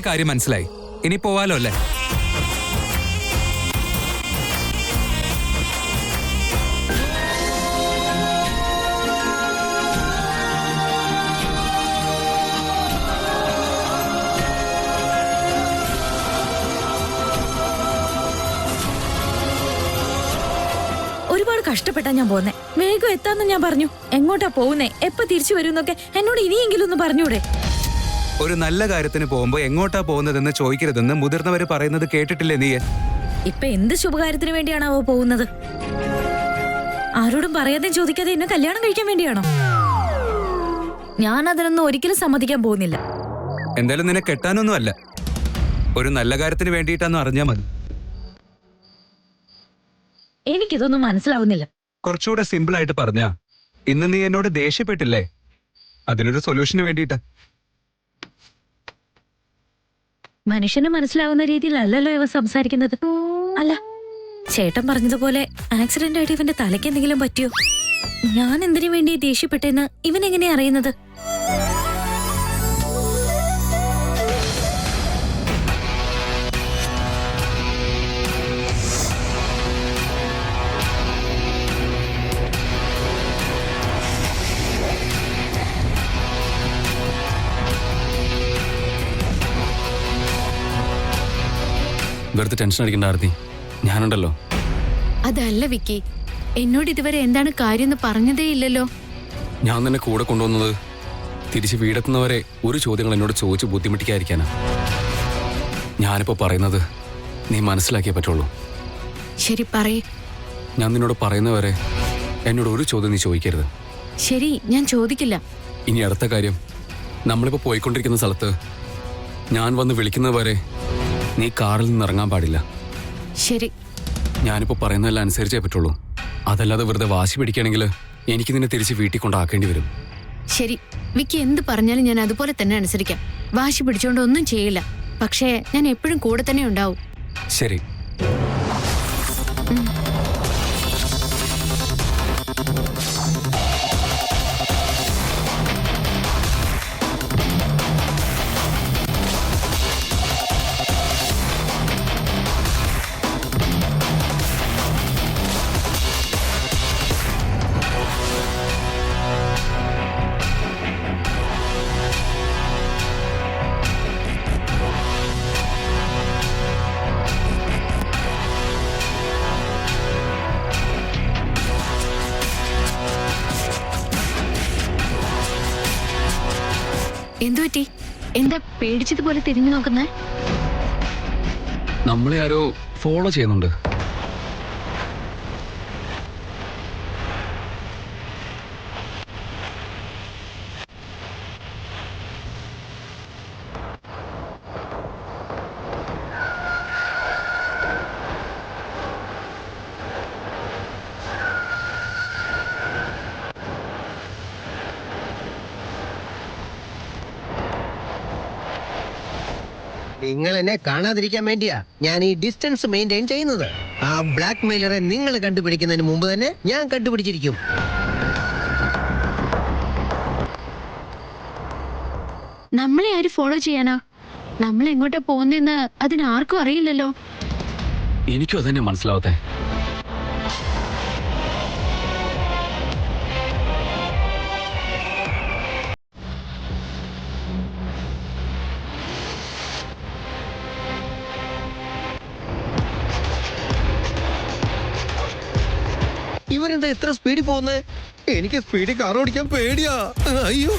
കാര്യം മനസ്സിലായി. ഇനി പോവാലോ അല്ലേ? ഒരുപാട് കഷ്ടപ്പെട്ടാ ഞാൻ പോന്നെ. വേഗം എത്താന്ന് ഞാൻ പറഞ്ഞു. എങ്ങോട്ടാ പോകുന്നേ, എപ്പോ തിരിച്ചു വരുന്നൊക്കെ എന്നോട് ഇനിയെങ്കിലും ഒന്ന് പറഞ്ഞൂടെ? ഒരു നല്ല കാര്യത്തിന് പോകുമ്പോ എങ്ങോട്ടാ പോകുന്നതെന്ന് ചോദിക്കരുതെന്ന് മുതിർന്നവര് പറയുന്നത് കേട്ടിട്ടില്ലേ നീ? ഇപ്പൊ എന്ത് ശുഭകാര്യത്തിന് വേണ്ടിയാണാവോ പോകുന്നത്? ആരോടും പറയാതെ ചോദിക്കാതെ എന്നെ കല്യാണം കഴിക്കാൻ വേണ്ടിയാണോ? ഞാൻ അതിനൊന്നും ഒരിക്കലും സമ്മതിക്കാൻ പോകുന്നില്ല. എന്തായാലും നിന്നെ കെട്ടാനൊന്നും അല്ല, ഒരു നല്ല കാര്യത്തിന് വേണ്ടിയിട്ടാന്ന് അറിഞ്ഞാ മതി. എനിക്കിതൊന്നും മനസ്സിലാവുന്നില്ല. കുറച്ചുകൂടെ സിമ്പിൾ ആയിട്ട് പറഞ്ഞാ, ഇന്ന് നീ എന്നോട് ദേഷ്യപ്പെട്ടില്ലേ, അതിനൊരു സൊല്യൂഷന് വേണ്ടിയിട്ടാ. മനുഷ്യന് മനസ്സിലാവുന്ന രീതിയിലല്ലല്ലോ ഇവ സംസാരിക്കുന്നത്. അല്ല, ചേട്ടൻ പറഞ്ഞതുപോലെ ആക്സിഡന്റ് ആയിട്ട് ഇവന്റെ തലയ്ക്ക് എന്തെങ്കിലും പറ്റിയോ? ഞാൻ എന്തിനു വേണ്ടി ദേഷ്യപ്പെട്ടെന്ന് ഇവൻ എങ്ങനെയാ അറിയുന്നത്? വെറുതെ ടെൻഷൻ അടിക്കണ്ട ആർത്തി, ഞാനുണ്ടല്ലോ. അതല്ല വിക്കി, എന്നോട് ഇതുവരെ എന്താണ് കാര്യം എന്ന് പറഞ്ഞതേ ഇല്ലല്ലോ. ഞാൻ നിന്നെ കൂടെ കൊണ്ടുവന്നത് തിരിച്ച് വീടെത്തുന്നവരെ ഒരു ചോദ്യങ്ങൾ എന്നോട് ചോദിച്ച് ബുദ്ധിമുട്ടിക്കാതിരിക്കാനാ. ഞാനിപ്പോ പറയുന്നത് നീ മനസ്സിലാക്കിയേ പറ്റുള്ളൂ. ശരി, പറയേ. ഞാൻ നിന്നോട് പറയുന്നവരെ എന്നോട് ഒരു ചോദ്യം നീ ചോദിക്കരുത്. ശരി, ഞാൻ ചോദിക്കില്ല. ഇനി അടുത്ത കാര്യം, നമ്മളിപ്പോ പോയിക്കൊണ്ടിരിക്കുന്ന സ്ഥലത്ത് ഞാൻ വന്ന് വിളിക്കുന്നത് വരെ നീ കാറിൽ നിന്ന് ഇറങ്ങാൻ പാടില്ല. ശരി. ഞാനിപ്പോ പറയുന്നതെല്ലാം അനുസരിച്ചേ പറ്റുള്ളൂ. അതല്ലാതെ വെറുതെ വാശി പിടിക്കുകയാണെങ്കിൽ എനിക്ക് നിന്നെ തിരിച്ച് വീട്ടിൽ കൊണ്ടാക്കേണ്ടി വരും. ശരി, വിക്കി എന്ത് പറഞ്ഞാലും ഞാൻ അതുപോലെ തന്നെ അനുസരിക്കാം. വാശി പിടിച്ചോണ്ട് ഒന്നും ചെയ്യില്ല. പക്ഷേ ഞാൻ എപ്പോഴും കൂടെ തന്നെ ഉണ്ടാവും. ശരി. എന്തുപറ്റി? എന്താ പേടിച്ചതുപോലെ തിരിഞ്ഞു നോക്കുന്നേ? നമ്മളെ ആരോ ഫോളോ ചെയ്യുന്നുണ്ട്. നിങ്ങൾ എന്നെ കാണാതിരിക്കാൻ വേണ്ടിയാ ഞാൻ ഈ ഡിസ്റ്റൻസ് മെയിൻറ്റെയിൻ ചെയ്യുന്നത്. ആ ബ്ലാക്ക് മെയിലറെ നിങ്ങൾ കണ്ടുപിടിക്കുന്നതിന് മുമ്പ് തന്നെ ഞാൻ കണ്ടുപിടിച്ചിരിക്കും. നമ്മളെ ആര് ഫോളോ ചെയ്യാനാ? നമ്മൾ എങ്ങോട്ടാ പോകുന്നതെന്ന് അതിനാർക്കും അറിയില്ലല്ലോ. എനിക്കും അതന്നെ മനസ്സിലാവത്തെ. ഇവരെന്താ എത്ര സ്പീഡിൽ പോകുന്നത്? എനിക്ക് സ്പീഡിൽ കാർ ഓടിക്കാൻ പേടിയാ. അയ്യോ,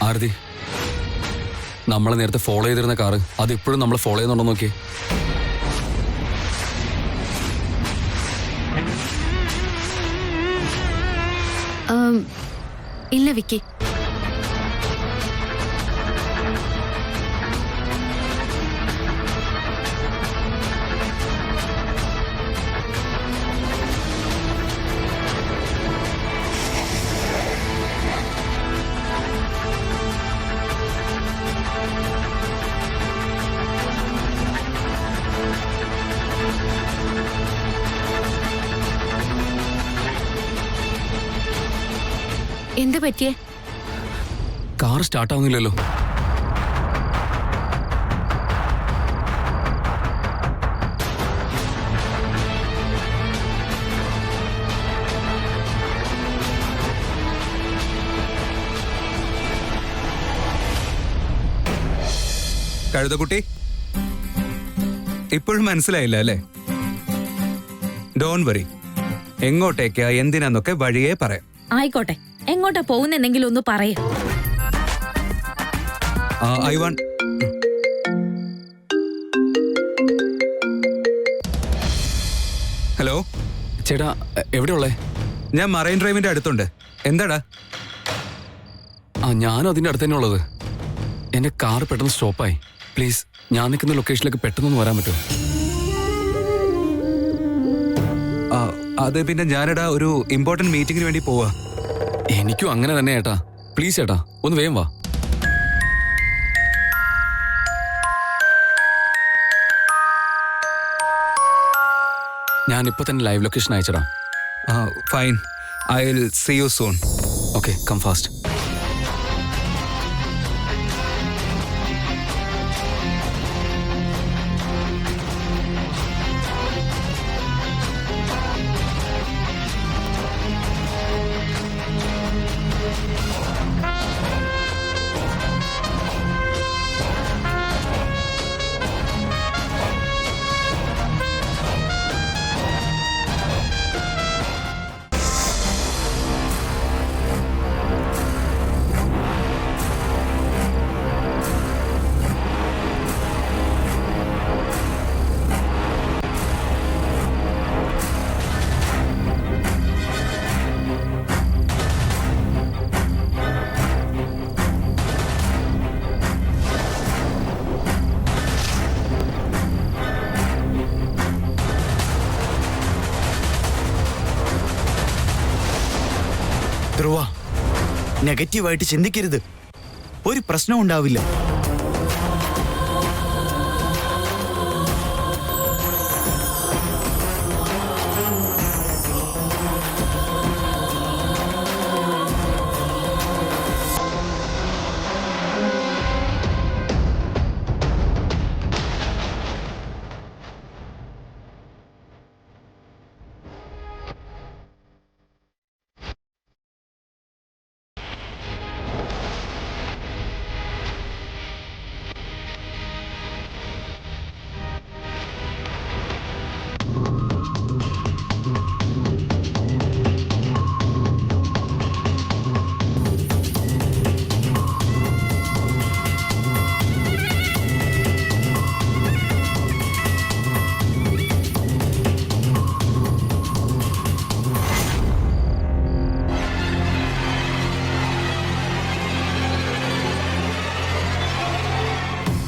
ആരതി, നമ്മളെ നേരത്തെ ഫോളോ ചെയ്തിരുന്ന കാറ് അത് ഇപ്പോഴും നമ്മളെ ഫോളോ ചെയ്യുന്നുണ്ടോ നോക്കിയേ. ഇല്ല വിക്കി. എന്താ പറ്റിയേ? Car start ആവുന്നില്ലല്ലോ. കഴുതക്കുട്ടി, ഇപ്പോഴും മനസ്സിലായില്ല അല്ലേ? ഡോൺ വറി, എങ്ങോട്ടേക്കാ എന്തിനാന്നൊക്കെ വഴിയേ പറയാം. ആയിക്കോട്ടെ, എങ്ങോട്ടാ പോകുന്നെന്തെങ്കിലും ഒന്ന് പറയേ. ഹലോ ചേട്ടാ, എവിടെയുള്ളേ? ഞാൻ മറൈൻ ഡ്രൈവിന്റെ അടുത്തുണ്ട്. എന്താടാ? ഞാനും അതിന്റെ അടുത്ത് തന്നെ ഉള്ളത്. എന്റെ കാർ പെട്ടെന്ന് സ്റ്റോപ്പായി. പ്ലീസ്, ഞാൻ നിൽക്കുന്ന ലൊക്കേഷനിലേക്ക് പെട്ടെന്നൊന്ന് വരാൻ പറ്റുമോ? അത് പിന്നെ ഞാനടാ ഒരു ഇമ്പോർട്ടന്റ് മീറ്റിംഗിന് വേണ്ടി പോവാ. എനിക്കും അങ്ങനെ തന്നെ ഏട്ടാ. പ്ലീസ് ചേട്ടാ, ഒന്ന് വേഗം വാ. ഞാൻ ഇപ്പൊ തന്നെ ലൈവ് ലൊക്കേഷൻ അയച്ചടാ. Fine, I will see you soon. Okay, come fast. Dhruva, നെഗറ്റീവായിട്ട് ചിന്തിക്കരുത്. ഒരു പ്രശ്നം ഉണ്ടാവില്ല.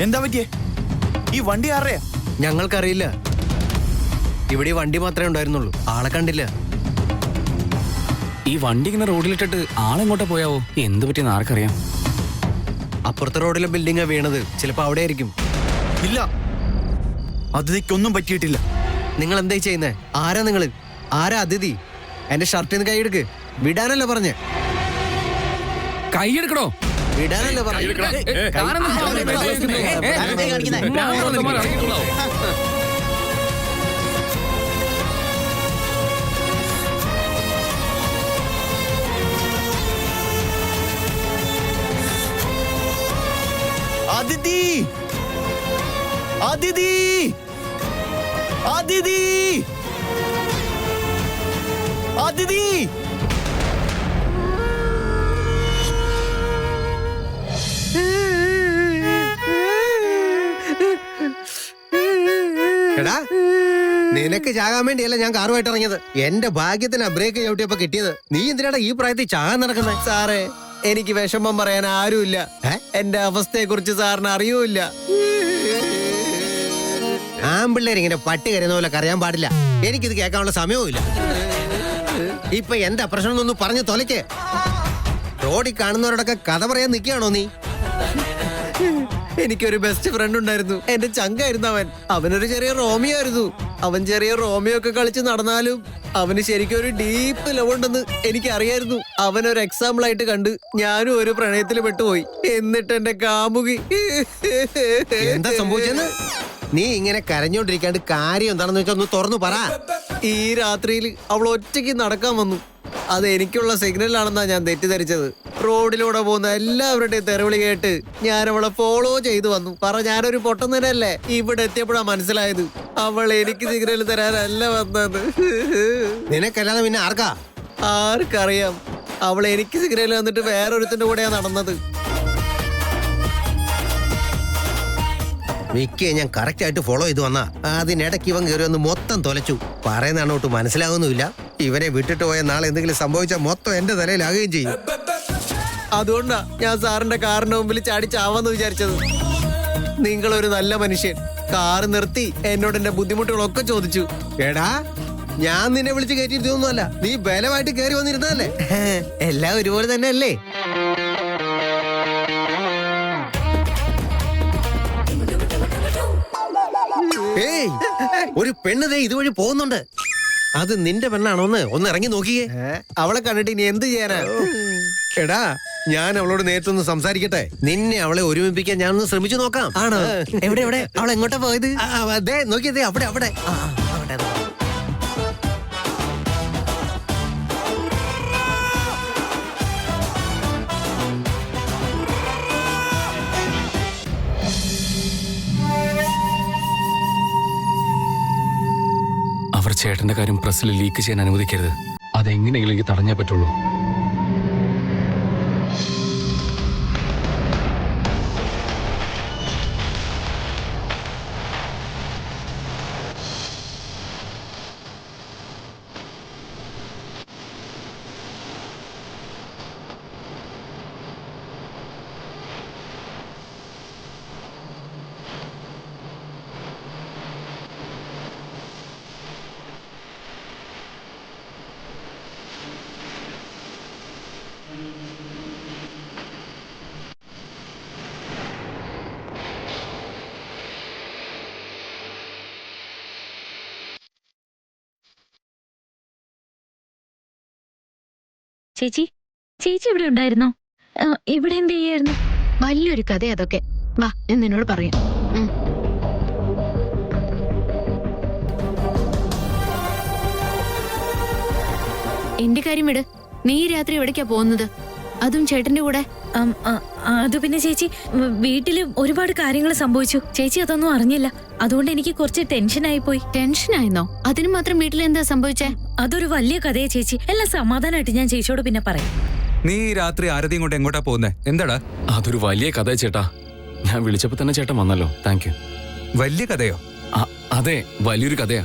എന്താ പറ്റിയേ? ഈ വണ്ടി ആരുടെയാ? ഞങ്ങൾക്കറിയില്ല. ഇവിടെ ഈ വണ്ടി മാത്രമേ ഉണ്ടായിരുന്നുള്ളൂ, ആളെ കണ്ടില്ല. ഈ വണ്ടി ഇങ്ങനെ റോഡിലിട്ടിട്ട് ആളെങ്ങോട്ടാ പോയാവോ? എന്ത് പറ്റിയെന്ന് ആർക്കറിയാം? അപ്പുറത്തെ റോഡിലെ ബിൽഡിംഗാ വീണത്. ചിലപ്പോ അവിടെ ആയിരിക്കും. ഇല്ല, അതിഥിക്കൊന്നും പറ്റിയിട്ടില്ല. നിങ്ങൾ എന്തായി ചെയ്യുന്നേ? ആരാ നിങ്ങള്? ആരാ അതിഥി? എന്റെ ഷർട്ടിൽ നിന്ന് കൈയെടുക്ക്. വിടാനല്ല പറഞ്ഞേ. കൈയെടുക്കണോ? വിടാനല്ല പറഞ്ഞേ. അതിഥി, അതിഥി, അതിഥി, അതിഥി. നിനക്ക് ചാകാൻ വേണ്ടിയല്ല ഞാൻ കാറുമായിട്ട് ഇറങ്ങിയത്. എന്റെ ഭാഗ്യത്തിന് ബ്രേക്ക് ചവിട്ടിയപ്പോ കിട്ടിയത്. നീ എന്തിനാടാ ഈ പ്രായത്തിൽ ചാകാൻ നടക്കുന്നത്? സാറേ, എനിക്ക് വിഷമം പറയാൻ ആരുമില്ല. എന്റെ അവസ്ഥയെ കുറിച്ച് സാറിന് അറിയൂല. ആമ്പിള്ളേർ ഇങ്ങനെ പട്ടി കരുന്ന പോലെ കരയാൻ പാടില്ല. എനിക്കിത് കേൾക്കാനുള്ള സമയവും ഇല്ല. ഇപ്പൊ എന്താ പ്രശ്നം എന്നൊന്ന് പറഞ്ഞു തൊലയ്ക്ക്. റോഡിൽ കാണുന്നവരോടൊക്കെ കഥ പറയാൻ നിൽക്കുകയാണോ നീ? എനിക്കൊരു ബെസ്റ്റ് ഫ്രണ്ട് ഉണ്ടായിരുന്നു. എന്റെ ചങ്കായിരുന്നു അവൻ. അവനൊരു ചെറിയ റോമിയോ ആയിരുന്നു. അവൻ ചെറിയ റോമിയോ ഒക്കെ കളിച്ച് നടന്നാലും അവന് ശരിക്കും ഒരു ഡീപ്പ് ലവ് ഉണ്ടെന്ന് എനിക്ക് അറിയായിരുന്നു. അവനൊരു എക്സാമ്പിൾ ആയിട്ട് കണ്ട് ഞാനും ഒരു പ്രണയത്തിൽ പെട്ടുപോയി. എന്നിട്ട് എന്റെ കാമുകി. എന്താ സംഭവിച്ചെന്ന്? നീ ഇങ്ങനെ കരഞ്ഞോണ്ടിരിക്കാണ്ട് കാര്യം എന്താണെന്ന് വെച്ചാൽ ഒന്ന് തുറന്നു പറ. ഈ രാത്രിയിൽ അവൾ ഒറ്റയ്ക്ക് നടക്കാൻ വന്നു. അത് എനിക്കുള്ള സിഗ്നലാണെന്നാ ഞാൻ തെറ്റിദ്ധരിച്ചത്. റോഡിലൂടെ പോകുന്ന എല്ലാവരുടെയും തെറിവിളി കേട്ട് ഞാൻ അവളെ ഫോളോ ചെയ്തു വന്നു. ഞാനൊരു പൊട്ടൻ തന്നെയല്ലേ. ഇവിടെ എത്തിയപ്പോഴാ മനസ്സിലായത് അവൾ എനിക്ക് സിഗ്നൽ തരാനല്ല വന്നത്. നിനക്കല്ലാതെ പിന്നെ ആർക്കാ? ആർക്കറിയാം. അവൾ എനിക്ക് സിഗ്നൽ വന്നിട്ട് വേറൊരുത്തിന്റെ കൂടെയാ നടന്നത്. മിക്കയെ ഞാൻ കറക്റ്റ് ആയിട്ട് ഫോളോ ചെയ്ത് വന്നാ അതിനിടയ്ക്ക് ഇവൻ കയറി ഒന്ന് മൊത്തം തൊലച്ചു. പറയുന്ന അങ്ങോട്ട് മനസ്സിലാകുന്നുമില്ല. ഇവനെ വിട്ടിട്ട് പോയ നാളെ എന്തെങ്കിലും സംഭവിച്ചാൽ മൊത്തം എന്റെ തലയിലാകുകയും ചെയ്യും. അതുകൊണ്ടാ ഞാൻ സാറിന്റെ കാറിന്റെ മുമ്പിൽ ചാടി ചാവാന്ന് വിചാരിച്ചത്. നിങ്ങളൊരു നല്ല മനുഷ്യൻ. കാറ് നിർത്തി എന്നോട് എന്റെ ബുദ്ധിമുട്ടുകളൊക്കെ ചോദിച്ചു. എടാ, ഞാൻ നിന്നെ വിളിച്ച് കയറ്റിയിരുന്നൊന്നുമല്ല. നീ ബലമായിട്ട് കയറി വന്നിരുന്നതല്ലേ. എല്ലാം ഒരുപോലെ തന്നെ അല്ലേ? ഏയ്, ഒരു പെണ്ണ് ദേ ഇതുവഴി പോകുന്നുണ്ട്. അത് നിന്റെ പെണ്ണാണോന്ന് ഒന്ന് ഇറങ്ങി നോക്കിയേ. അവളെ കണ്ടിട്ട് ഇനി എന്ത് ചെയ്യാനാ? എടാ, ഞാൻ അവളോട് നേരിട്ടൊന്ന് സംസാരിക്കട്ടെ. നിന്നെ അവളെ ഒരുമിപ്പിക്കാൻ ഞാനൊന്ന് ശ്രമിച്ചു നോക്കാം. ആണോ? എവിടെ എവിടെ? അവൾ എങ്ങോട്ടാ പോയത്? നോക്കിയതേ അവിടെ അവിടെ. അവർ ചേട്ടന്റെ കാര്യം പ്രസ്സിൽ ലീക്ക് ചെയ്യാൻ അനുവദിക്കരുത്. അതെങ്ങനെയെങ്കിലും എനിക്ക് തടഞ്ഞേ പറ്റുള്ളൂ. ചേച്ചി, ചേച്ചി ഇവിടെ ഉണ്ടായിരുന്നോ? ഇവിടെ എന്ത് ചെയ്യായിരുന്നു? വലിയൊരു കഥ അതൊക്കെ. വാ, ഞാൻ നിന്നോട് പറയാം. എന്റെ കാര്യം വിട്. നീ ഈ രാത്രി എവിടേക്കാ പോകുന്നത്? അതും ചേട്ടന്റെ കൂടെ? അത് പിന്നെ ചേച്ചി, വീട്ടില് ഒരുപാട് കാര്യങ്ങൾ സംഭവിച്ചു. ചേച്ചി അതൊന്നും അറിഞ്ഞില്ല. അതുകൊണ്ട് എനിക്ക് കുറച്ച് ടെൻഷനായി പോയി. ടെൻഷനായിരുന്നോ? അതിന് മാത്രം വീട്ടിൽ എന്താ സംഭവിച്ചേ? അതൊരു വലിയ കഥയെ ചേച്ചി. എല്ലാം സമാധാനമായിട്ട് ഞാൻ ചേച്ചിയോട് പിന്നെ പറയാം. നീ രാത്രി ആരതിയും കൊണ്ട് എങ്ങോട്ടാ പോകുന്നേ? എന്താടാ? അതൊരു വലിയ കഥ ചേട്ടാ. ഞാൻ വിളിച്ചപ്പോ തന്നെ ചേട്ടൻ വന്നല്ലോ. Thank you. വലിയ കഥയോ? അതെ, വലിയൊരു കഥയാ.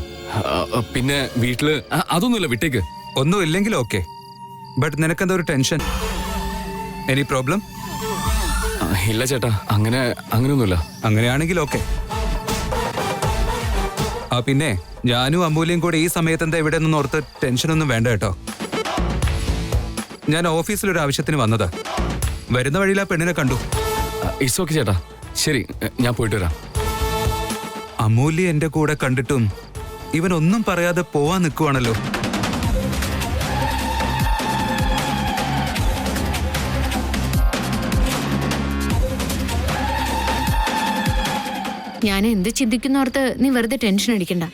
പിന്നെ വീട്ടില് അതൊന്നുമില്ല, വിട്ടേക്ക്. ഒന്നും ഇല്ലെങ്കിലും ഓക്കെ. ബട്ട് നിനക്കെന്താ ഒരു ടെൻഷൻ? Any problem? ഇല്ല ചേട്ടാ, അങ്ങനെയൊന്നുമില്ല. അങ്ങനെയാണെങ്കിൽ ഓക്കെ. പിന്നെ ഞാനും അമൂല്യം കൂടെ ഈ സമയത്ത് എന്താ ഇവിടെ നിന്ന് ഓർത്ത് ടെൻഷനൊന്നും വേണ്ട കേട്ടോ. ഞാൻ ഓഫീസിലൊരു ആവശ്യത്തിന് വന്നതാ. വരുന്ന വഴിയിൽ ആ പെണ്ണിനെ കണ്ടു. ഇറ്റ്സ് ഓക്കെ ചേട്ടാ. ശരി, ഞാൻ പോയിട്ട് വരാം. അമൂല്യ എന്റെ കൂടെ കണ്ടിട്ടും ഇവൻ ഒന്നും പറയാതെ പോവാൻ നിൽക്കുവാണല്ലോ. ഞാൻ എന്ത് ചിന്തിക്കുന്നോർത്ത് നീ വെറുതെ ടെൻഷൻ അടിക്കണ്ട.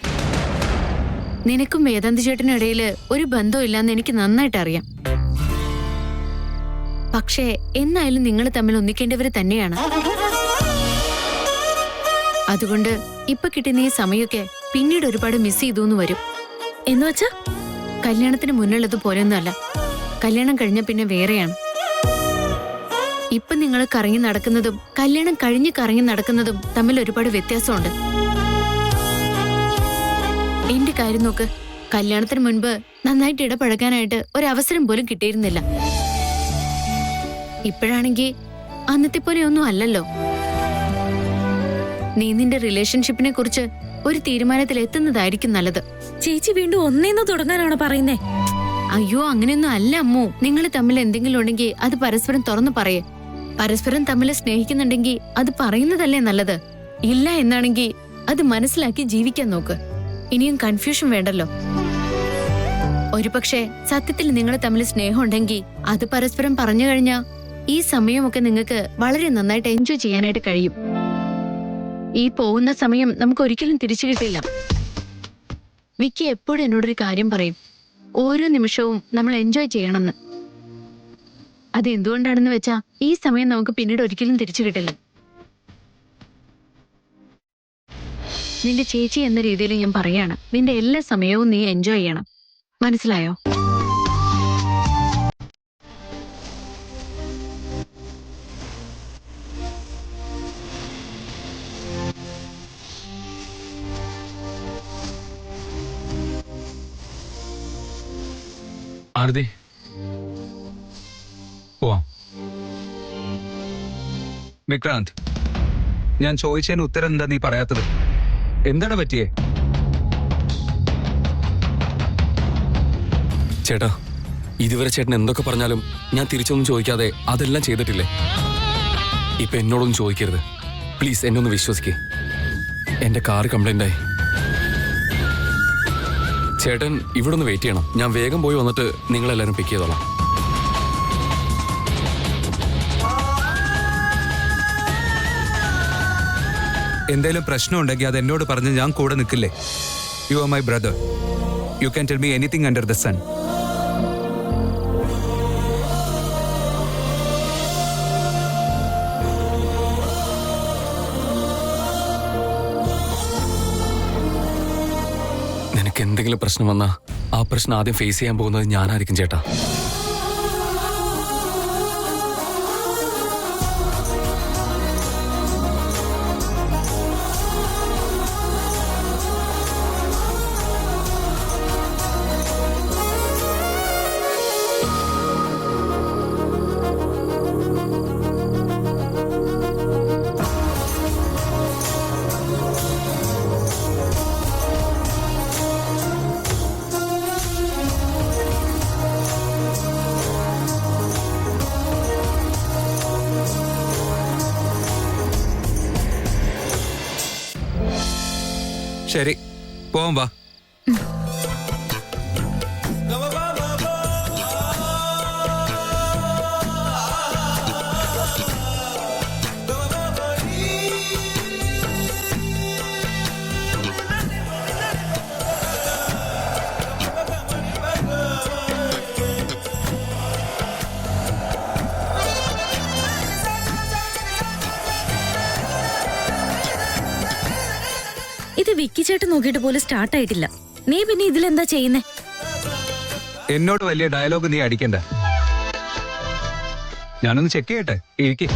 നിനക്കും വേദാന്തി ചേട്ടനും ഇടയിൽ ഒരു ബന്ധവും ഇല്ലാന്ന് എനിക്ക് നന്നായിട്ട് അറിയാം. പക്ഷേ എന്നായാലും നിങ്ങൾ തമ്മിൽ ഒന്നിക്കേണ്ടവര് തന്നെയാണ്. അതുകൊണ്ട് ഇപ്പൊ കിട്ടുന്ന ഈ സമയമൊക്കെ പിന്നീട് ഒരുപാട് മിസ് ചെയ്തു വരും. എന്നുവെച്ചാ കല്യാണത്തിന് മുന്നുള്ളത് പോലെയൊന്നുമല്ല. കല്യാണം കഴിഞ്ഞ പിന്നെ വേറെയാണ്. ഇപ്പൊ നിങ്ങൾ കറങ്ങി നടക്കുന്നതും കല്യാണം കഴിഞ്ഞ് കറങ്ങി നടക്കുന്നതും തമ്മിൽ ഒരുപാട് വ്യത്യാസമുണ്ട്. എന്റെ കാര്യം നോക്ക്, കല്യാണത്തിന് മുൻപ് നന്നായിട്ട് ഇടപഴകാനായിട്ട് ഒരവസരം പോലും കിട്ടിയിരുന്നില്ല. ഇപ്പോഴാണെങ്കിൽ അന്നത്തെ പോലെ ഒന്നും അല്ലല്ലോ. നീ നിന്റെ റിലേഷൻഷിപ്പിനെ കുറിച്ച് ഒരു തീരുമാനത്തിൽ എത്തുന്നതായിരിക്കും നല്ലത്. ചേച്ചി വീണ്ടും ഒന്നേന്ന് തുടങ്ങാനാണോ പറയുന്നേ? അയ്യോ, അങ്ങനെയൊന്നും അല്ല അമ്മു. നിങ്ങൾ തമ്മിൽ എന്തെങ്കിലും ഉണ്ടെങ്കിൽ അത് പരസ്പരം തുറന്നു പറയേ. പരസ്പരം തമ്മിൽ സ്നേഹിക്കുന്നുണ്ടെങ്കിൽ അത് പറയുന്നതല്ലേ നല്ലത്. ഇല്ല എന്നാണെങ്കിൽ അത് മനസ്സിലാക്കി ജീവിക്കാൻ നോക്ക്. ഇനിയും കൺഫ്യൂഷൻ വേണ്ടല്ലോ. ഒരുപക്ഷെ സത്യത്തിൽ നിങ്ങൾ തമ്മിൽ സ്നേഹം ഉണ്ടെങ്കിൽ അത് പരസ്പരം പറഞ്ഞു കഴിഞ്ഞാൽ ഈ സമയമൊക്കെ നിങ്ങൾക്ക് വളരെ നന്നായിട്ട് എൻജോയ് ചെയ്യാനായിട്ട് കഴിയും. ഈ പോകുന്ന സമയം നമുക്ക് ഒരിക്കലും തിരിച്ചു കിട്ടില്ല. വിക്കി എപ്പോഴും എന്നോടൊരു കാര്യം പറയും, ഓരോ നിമിഷവും നമ്മൾ എൻജോയ് ചെയ്യണമെന്ന്. അത് എന്തുകൊണ്ടാണെന്ന് വെച്ചാ ഈ സമയം നമുക്ക് പിന്നീട് ഒരിക്കലും തിരിച്ചു കിട്ടില്ല. നിന്റെ ചേച്ചി എന്ന രീതിയിൽ ഞാൻ പറയാണ്, നിന്റെ എല്ലാ സമയവും നീ എൻജോയ് ചെയ്യണം. മനസ്സിലായോ? ആരതി, പോവാം. വിക്രാന്ത്, ഞാൻ ചോദിച്ചതിന് ഉത്തരം എന്താ നീ പറയാത്തത്? എന്താണ് പറ്റിയേ? ചേട്ടാ, ഇതുവരെ ചേട്ടൻ എന്തൊക്കെ പറഞ്ഞാലും ഞാൻ തിരിച്ചൊന്നും ചോദിക്കാതെ അതെല്ലാം ചെയ്തിട്ടില്ലേ? ഇപ്പൊ എന്നോടൊന്നും ചോദിക്കരുത് പ്ലീസ്. എന്നെ ഒന്ന് വിശ്വസിക്കേ. എന്റെ കാർ കംപ്ലൈന്റ് ആയി. ചേട്ടൻ ഇവിടെ ഒന്ന് വെയിറ്റ് ചെയ്യണം. ഞാൻ വേഗം പോയി വന്നിട്ട് നിങ്ങളെല്ലാരും പിക്ക് ചെയ്തോളാം. എന്തെങ്കിലും പ്രശ്നം ഉണ്ടെങ്കിൽ അത് എന്നോട് പറഞ്ഞ് ഞാൻ കൂടെ നിൽക്കില്ലേ? You are my brother. You can tell me anything under the sun. നിനക്ക് എന്തെങ്കിലും പ്രശ്നം വന്നാ ആ പ്രശ്നം ആദ്യം ഫേസ് ചെയ്യാൻ പോകുന്നത് ഞാനായിരിക്കും ചേട്ടാ. ശരി, പോവാം, വാ. ഇത് വിക്കി ചേട്ടൻ നോക്കിയിട്ട് പോലും സ്റ്റാർട്ട് ആയിട്ടില്ല. നീ പിന്നെ ഇതിലെന്താ ചെയ്യുന്നേ? എന്നോട് വലിയ ഡയലോഗ് നീ അടിക്കണ്ട. ഞാനൊന്ന് ചെക്ക് ചെയ്യട്ടെ. ഇരിക്കെ.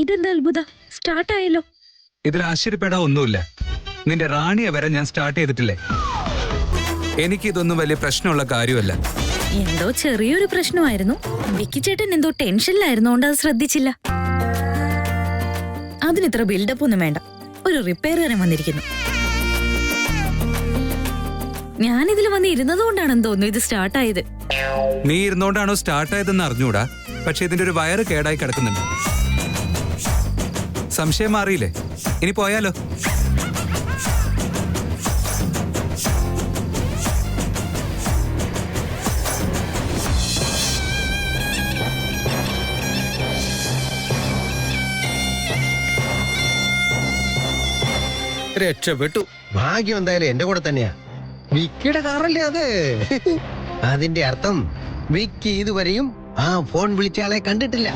ഇതെന്താ അത്ഭുത, സ്റ്റാർട്ട് ആയല്ലോ. ഇതിൽ ആശ്ചര്യപ്പെടാൻ ഒന്നുമില്ല. നിന്റെ റാണിയെ വരെ ഞാൻ സ്റ്റാർട്ട് ചെയ്തിട്ടില്ലേ. എനിക്കിതൊന്നും വലിയ പ്രശ്നമുള്ള കാര്യമല്ല. എന്തോ ചെറിയൊരു പ്രശ്നമായിരുന്നു. വിക്കി ചേട്ടൻ എന്തോ ടെൻഷനിലായിരുന്നോണ്ട് അത് ശ്രദ്ധിച്ചില്ല. അതിനിത്ര ബിൽഡപ്പ് ഒന്നും വേണ്ട. ഒരു റിപ്പയറുകാരൻ വന്നിരിക്കുന്നു. ഞാനിതിൽ വന്ന് ഇരുന്നതുകൊണ്ടാണെന്ന് തോന്നുന്നു ഇത് സ്റ്റാർട്ടായത്. നീ ഇരുന്നോണ്ടാണോ സ്റ്റാർട്ട് ആയതെന്ന് അറിഞ്ഞൂടാ, പക്ഷെ ഇതിന്റെ ഒരു വയറ് കേടായി കിടക്കുന്നുണ്ട്. സംശയം മാറിയില്ലേ? ഇനി പോയാലോ? രക്ഷപ്പെട്ടു. ഭാഗ്യം എന്തായാലും എന്റെ കൂടെ തന്നെയാ. വിക്കിയുടെ കാറല്ലേ അത്? അതിന്റെ അർത്ഥം വിക്കി ഇതുവരെയും ആ ഫോൺ വിളിച്ച ആളെ കണ്ടിട്ടില്ല.